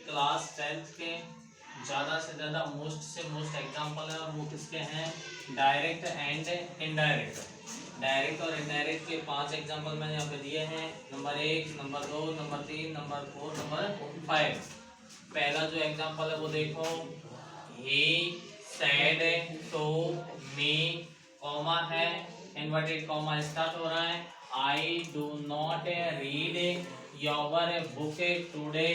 Class 10th के ज़्यादा से ज़्यादा मोस्ट से मोस्ट एग्जाम्पल है और वो किसके हैं, डायरेक्ट एंड इनडायरेक्ट। डायरेक्ट और इनडायरेक्ट के 5 एग्जाम्पल मैंने यहाँ पे दिए हैं, number 1, number 2, number 3, number 4, number 5। पहला जो एग्जाम्पल है वो देखो, he said to me, comma है, इन्वर्टेड कॉमा स्टार्ट हो रहा है, I do not read your book today,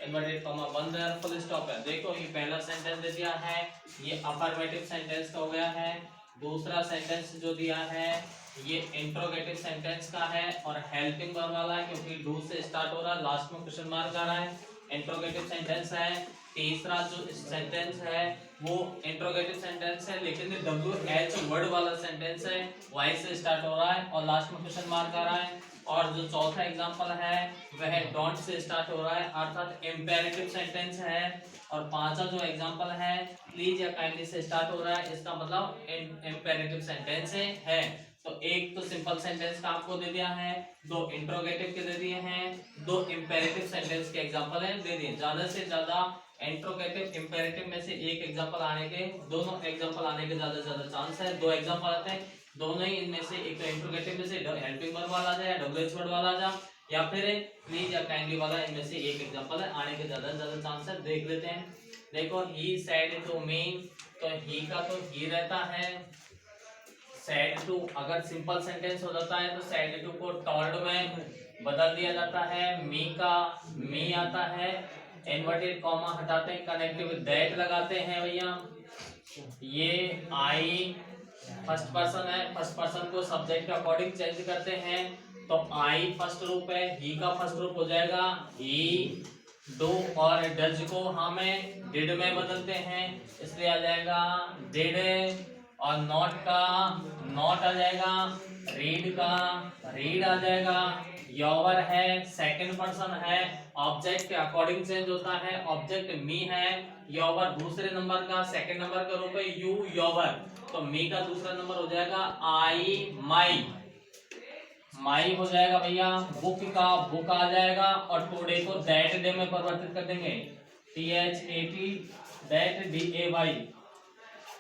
inverted comma बंद है, फुल स्टॉप है। देखो ये पहला सेंटेंस दे दिया है, ये अफर्मेटिव सेंटेंस का हो गया है। दूसरा सेंटेंस जो दिया है ये इंट्रोगेटिव सेंटेंस का है और हेल्पिंग वर्ब वाला है, क्योंकि डू से स्टार्ट हो रहा है, लास्ट में क्वेश्चन मार्क आ रहा है, इंट्रोगेटिव सेंटेंस है। तीसरा जो सेंटेंस है वो इंट्रोगेटिव सेंटेंस है, लेकिन WH वर्ड वाला सेंटेंस है, वाई से स्टार्ट हो रहा है और लास्ट में क्वेश्चन मार्क आ रहा है। और जो चौथा एग्जांपल है वह डोंट से स्टार्ट हो रहा है, अर्थात इंपेरेटिव सेंटेंस है। और पांचवा जो एग्जांपल है प्लीज या काइंडली से स्टार्ट हो रहा है, इसका मतलब इंपेरेटिव सेंटेंस है। तो एक तो सिंपल सेंटेंस का आपको दे दिया है, दो इंट्रोगेटिव के दे दिए हैं, दो इंपेरेटिव सेंटेंस के एग्जांपल है दे दिए। ज्यादा से ज्यादा इंट्रोगेटिव इंपेरेटिव में से एक एग्जांपल आने के, दोनों एग्जांपल आने के ज्यादा से ज्यादा चांस है। दो एग्जांपल आते हैं, दोनों ही इनमें से एक तो इंट्रोगेटिव में से हेल्पिंग वर्ब वाला आ जाए, WH वर्ड वाला आ जाए, या फिर प्लीज या काइंडली वाला, इनमें से एक एग्जांपल है आने के ज्यादा से ज्यादा चांस है। देख लेते हैं। देखो ही सेड टू मी, तो ही का तो ही रहता है, सेड टू अगर सिंपल सेंटेंस हो जाता है तो सेड टू को टॉल्ड में बदल दिया जाता है, मी का मी आता है, इन्वर्टेड कॉमा हटाते हैं, कनेक्टिव दैट लगाते हैं भैया। ये आई फर्स्ट पर्सन है, फर्स्ट पर्सन को सब्जेक्ट के अकॉर्डिंग चेंज करते हैं, तो आई फर्स्ट रूप है, ही का फर्स्ट रूप हो जाएगा ही। डू और डज को हमें डिड में बदलते हैं, इसलिए आ जाएगा डिड। और नॉट का नॉट आ जाएगा, रीड का रीड आ जाएगा। योवर है, सेकंड पर्सन है, ऑब्जेक्ट के अकॉर्डिंग चेंज होता है, ऑब्जेक्ट मी है, योवर दूसरे नंबर का सेकंड नंबर का रूप है यू योवर, तो मी का दूसरा नंबर हो जाएगा आई माई, माई हो जाएगा भैया। बुक का बुक आ जाएगा और टुडे को दैट डे में परिवर्तित कर देंगे, THAT दैट DAY।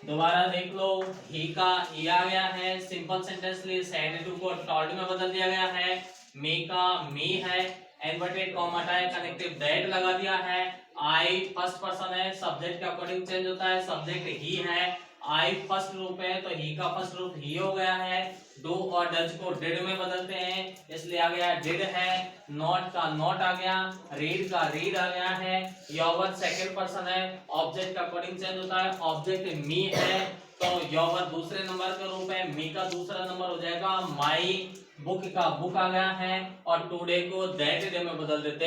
दोबारा देख लो, ही का ही आ गया है, सिंपल सेंटेंस लिए सेड टू को टॉल्ड में बदल दिया गया है, मी का मी है, इन्वर्टेड कॉमा हटाए, कनेक्टिव दैट लगा दिया है, आई फर्स्ट पर्सन है, सब्जेक्ट के अकॉर्डिंग चेंज होता है, सब्जेक्ट ही है, आई फर्स्ट रूप है तो ही का फर्स्ट रूप ही हो गया है। डू और डज को डिड में बदलते हैं, इसलिए आ गया डिड है। नॉट का नॉट आ गया, रीड का रीड आ गया है। योवर सेकंड पर्सन है, ऑब्जेक्ट का अकॉर्डिंग चेंज होता है, ऑब्जेक्ट मी है, तो योवर दूसरे नंबर का रूप है, मी का दूसरा नंबर हो जाएगा माई। बुक का बुक आ गया है और टुडे को दैट डे में बदल देते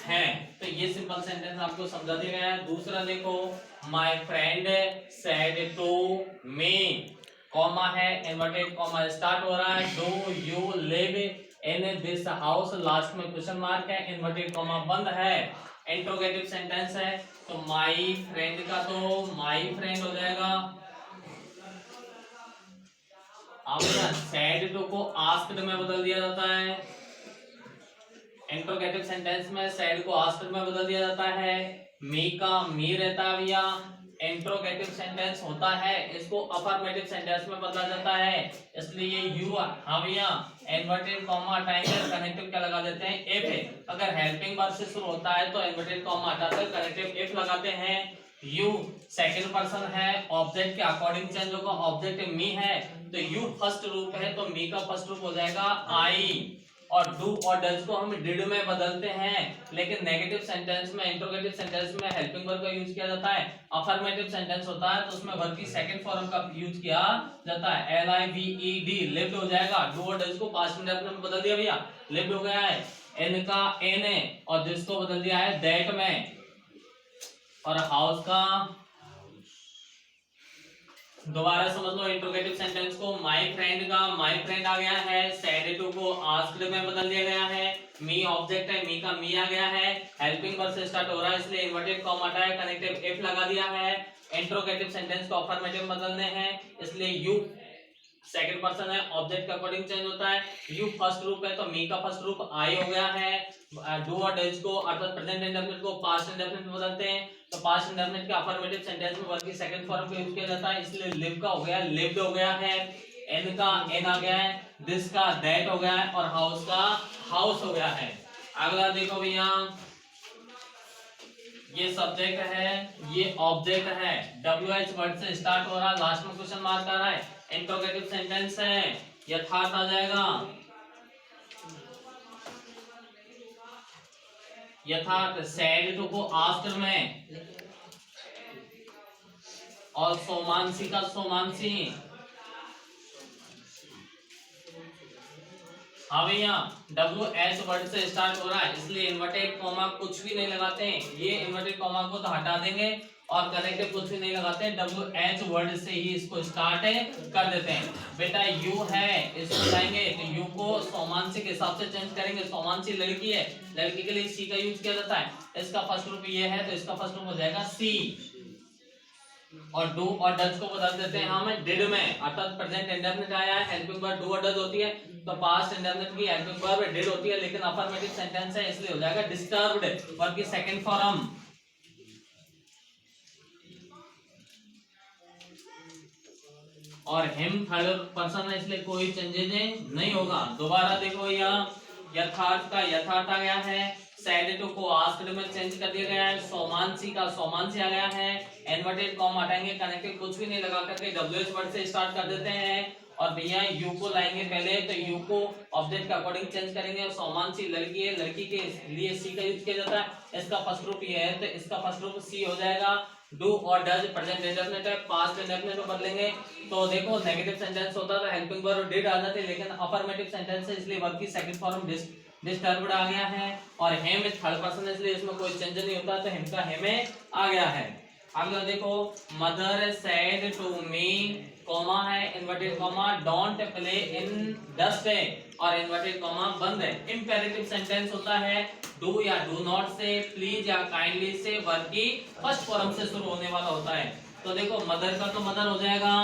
हैं। तो ये सिंपल सेंटेंस आपको समझा दिया गया है। दूसरा देखो, my friend said to me, comma है, इन्वर्टेड कॉमा स्टार्ट हो रहा है, do you live in this house, last में क्वेश्चन मार्क है, इन्वर्टेड कॉमा बंद है, इंट्रोगेटिव सेंटेंस है, तो माई फ्रेंड का तो माई फ्रेंड हो जाएगा। अब सेड टू को आस्क्ड में बदल दिया जाता है, इंट्रोगेटिव सेंटेंस में सेड को आस्क्ड में बदल दिया जाता है, मी का मी रहता है भैया, इंट्रोगेटिव सेंटेंस होता है, इसको अफर्मेटिव सेंटेंस में बदला जाता है, इसलिए यू, हाँ भैया, इन्वर्टेड कॉमा हटाएंगे, कनेक्टिव क्या लगा देते हैं, एफ है। अगर हेल्पिंग वर्ब से शुरू होता है तो इन्वर्टेड कॉमा हटाकर कनेक्टिव एफ लगाते हैं। यू सेकंड पर्सन है, ऑब्जेक्ट के अकॉर्डिंग चेंज होगा, ऑब्जेक्ट मी है तो यू फर्स्ट रूप है तो मी का फर्स्ट रूप हो जाएगा आई। और डू और डज को हम डिड में बदलते हैं, लेकिन नेगेटिव सेंटेंस में, इंट्रोगेटिव सेंटेंस में हेल्पिंग वर्ब का यूज किया जाता है। अफर्मेटिव सेंटेंस होता है तो उसमें वर्ब की सेकंड फॉर्म का यूज किया जाता है, LIVED लिव्ड हो जाएगा। डू और डज को पास्ट में बदल दिया भैया, लिव्ड हो गया है, एन का एन है और जिसको बदल दिया है दैट में। और हाउस का दोबारा समझ लो इंट्रोगेटिव सेंटेंस को, माय फ्रेंड का माय फ्रेंड आ गया है, सेड टू को आस्क्ड में बदल दिया गया है, मी ऑब्जेक्ट है, मी का मी आ गया है, हेल्पिंग वर्ब से स्टार्ट हो रहा है इसलिए इन्वर्टेड कॉमा हटाया, कनेक्टिव एफ लगा दिया है। इंट्रोगेटिव सेंटेंस को अफर्मेटिव में बदलने हैं इसलिए यू सेकंड पर्सन है, ऑब्जेक्ट के अकॉर्डिंग चेंज होता है। यू फर्स्ट रूप है तो मी का फर्स्ट रूप आई हो गया है। डू और डज को अर्थात प्रेजेंट इंडेफिनिट को पास्ट इंडेफिनिट में बदलते हैं, तो पास्ट इंडेफिनिट के अफर्मेटिव सेंटेंस में वर्ब की सेकंड फॉर्म को यूज किया जाता है, इसलिए लिव का हो गया लिव्ड हो गया है, एन का एन आ गया है, दिस का दैट हो गया है और हाउस का हाउस हो गया है। अगला देखो भैया, ये सब्जेक्ट है, ये ऑब्जेक्ट है, WH वर्ड से स्टार्ट हो रहा है, लास्ट में क्वेश्चन मार्क आ रहा है, इंट्रोगेटिव सेंटेंस है, यथार्थ आ जाएगा, यथार्थ। सैड टू को आस्क्ड में, और सोमांसी का सोमांसी। हाँ भैया, WH वर्ड से स्टार्ट हो रहा है, इसलिए इन्वर्टेड कॉमा कुछ भी नहीं लगाते हैं, ये इन्वर्टेड कॉमा को तो हटा देंगे और कनेक्टिव कुछ भी नहीं लगाते हैं, WH वर्ड से ही इसको स्टार्ट कर देते हैं। बेटा यू है, इसको लाएंगे तो यू को सोमांसी के हिसाब से चेंज करेंगे, सोमांसी लड़की है, लड़की के लिए सी का यूज किया जाता है, इसका फर्स्ट रूप ये है तो इसका फर्स्ट रूप हो जाएगा सी। और डू और डज को बदल देते हैं हम डिड में, अर्थात प्रेजेंट इंडेफिनिट आया है, हेल्पिंग वर्ब डू और डज होती है, तो पास्ट इंडेफिनिट की हेल्पिंग वर्ब डिड होती है, लेकिन अफर्मेटिव सेंटेंस है इसलिए हो जाएगा डिस्टर्ब्ड, वर्ब की सेकंड फॉर्म। और हिम थर्ड पर्सन है इसलिए कोई चेंजेज नहीं होगा। दोबारा देखो, यहाँ यथार्थ का यथार्थ आ गया है, सैड टू को आस्क्ड में चेंज कर दिया गया है, सोमांसी का सोमांसी आ गया है, इन्वर्टेड कॉमा हटाएंगे, कनेक्टिव कुछ भी नहीं लगा करके WH वर्ड से स्टार्ट कर देते हैं। और भैया यू को लाएंगे पहले, तो यू को ऑब्जेक्ट के अकॉर्डिंग चेंज करेंगे, और सोमांसी लड़की है, लड़की के लिए सी का यूज किया जाता है, इसका फर्स्ट रूप ये है तो इसका फर्स्ट रूप सी हो जाएगा। डू और डज प्रेजेंट इंडेफिनिट है, पास्ट इंडेफिनिट में बदलेंगे तो देखो नेगेटिव सेंटेंस होता था हेल्पिंग वर्ब डिड आ जाते, लेकिन अफर्मेटिव सेंटेंस है इसलिए वर्ब की सेकंड फॉर्म डिस्टर्ब्ड आ गया है, और हिम थर्ड पर्सन है इसलिए इसमें कोई चेंज नहीं होता, तो हिम का हिम आ गया है। अगला देखो, mother said to me, comma है, inverted comma, don't play in dust है, और इन्वर्टेड कॉमा बंद है। इंपेरेटिव सेंटेंस होता है डू या डू नॉट से, प्लीज या काइंडली से वर्ब की फर्स्ट फॉर्म से शुरू होने वाला होता है। तो देखो मदर का तो मदर हो जाएगा,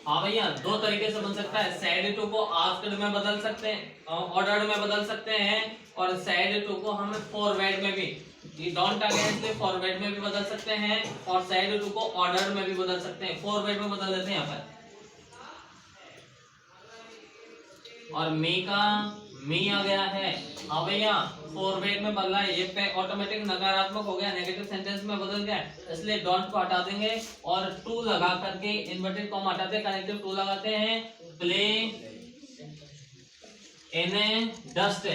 हाँ भैया दो तरीके से बन सकता है, सैड टू को आस्क्ड में बदल सकते हैं, ऑर्डर्ड में बदल सकते हैं, और सैड टू को हम फॉरवर्ड में भी, ये डोंट आ गया इसलिए फॉरवर्ड में भी बदल सकते हैं, और सैड टू को ऑर्डर्ड में भी बदल सकते हैं, फॉरवर्ड में बदल देते हैं यहाँ पर। और मी का मी आ गया है, हाँ भैया फॉरवर्ड में बदला है, ये पे ऑटोमेटिक नकारात्मक हो गया, नेगेटिव सेंटेंस में बदल गया, इसलिए डोंट को हटा देंगे और टू लगा करके इन्वर्टेड कॉमा हटाते हैं, कनेक्टिव टू लगाते हैं, प्ले इन डस्ट।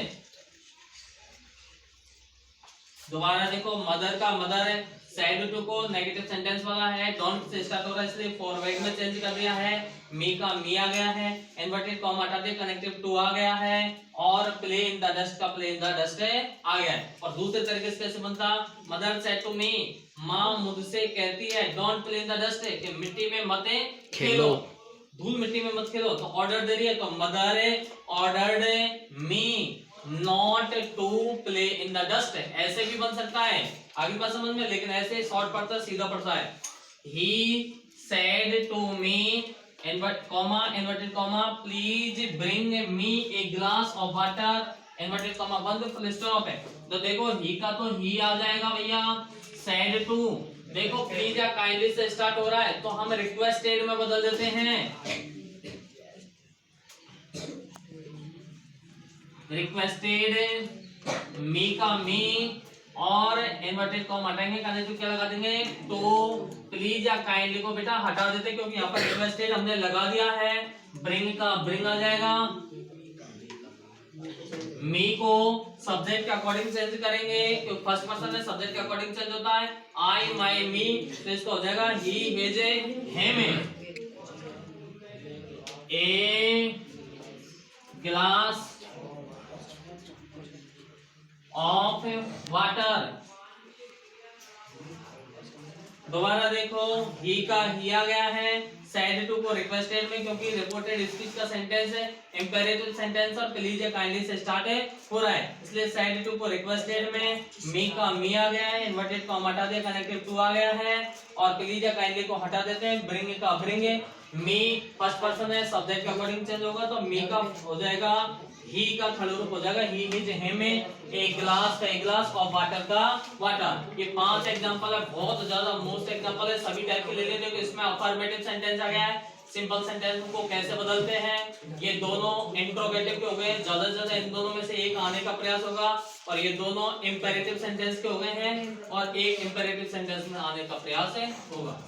दोबारा देखो, मदर का मदर है, सैड टू को नेगेटिव सेंटेंस वाला है, डोंट से स्टार्ट हो रहा है इसलिए फॉरवर्ड में चेंज कर दिया है, मी का मी आ गया है, इन्वर्टेड कॉमा हटा दिया, कनेक्टिव टू आ गया है, और प्ले इन द डस्ट का प्ले इन द डस्ट आ गया है। और दूसरे तरीके से कैसे बनता, मदर सेड टू मी, माँ मुझसे कहती है, don't play in the dust कि मिट्टी में मत खेलो, धूल मिट्टी में मत खेलो, तो ऑर्डर दे रही है, तो mother ordered me not to play in the dust, ऐसे भी बन सकता है, आगे बात समझ में, लेकिन ऐसे शॉर्ट पड़ता है, सीधा पड़ता है। He said to me inverted comma please bring me a glass of water, inverted comma बंद, फुल स्टॉप है, तो देखो ही का तो ही आ जाएगा भैया, सेड टू देखो प्लीज या काइंडली से स्टार्ट हो रहा है तो हम रिक्वेस्टेड में बदल देते हैं, रिक्वेस्टेड, मी का मी, और इन्वर्टेड कॉमा हटाएंगे, कनेक्टिव क्या लगा देंगे, तो प्लीज या काइंडली को बेटा हटा देते क्योंकि यहाँ पर रिक्वेस्टेड हमने लगा दिया है, ब्रिंग का ब्रिंग आ जाएगा, मी को सब्जेक्ट के अकॉर्डिंग चेंज करेंगे क्योंकि फर्स्ट पर्सन है, सब्जेक्ट के अकॉर्डिंग चेंज होता है, आई माई मी, तो इसका हो जाएगा he his him, a glass of water, दोबारा देखो, ही का ही आ गया है, said to को रिक्वेस्टेड में, क्योंकि रिपोर्टेड स्पीच का सेंटेंस है, इंपेरेटिव सेंटेंस और प्लीज या काइंडली से स्टार्ट है हो रहा है, इसलिए said to को रिक्वेस्टेड में, मी का मी आ गया है, इन्वर्टेड कॉमा हटा दिया, कनेक्टिव टू आ गया है, और प्लीज या काइंडली को हटा देते हैं, ब्रिंग का ब्रिंग, मी फर्स्ट पर्सन है, सब्जेक्ट के अकॉर्डिंग चेंज होगा, तो मी का हो जाएगा ही का खड़े रूप हो जाएगा, ही हिज हिम, एक गिलास का एक गिलास, और वाटर का वाटर। ये 5 एग्जांपल है, बहुत ज्यादा मोस्ट एग्जांपल है, सभी टाइप के ले लेते हो। इसमें अफर्मेटिव सेंटेंस आ गया है, सिंपल सेंटेंस को कैसे बदलते हैं, ये दोनों इंट्रोगेटिव के हो गए, ज्यादा से ज्यादा इन दोनों में से एक आने का प्रयास होगा, और ये दोनों इंपेरेटिव सेंटेंस के हो गए हैं, और एक इंपेरेटिव सेंटेंस में आने का प्रयास होगा।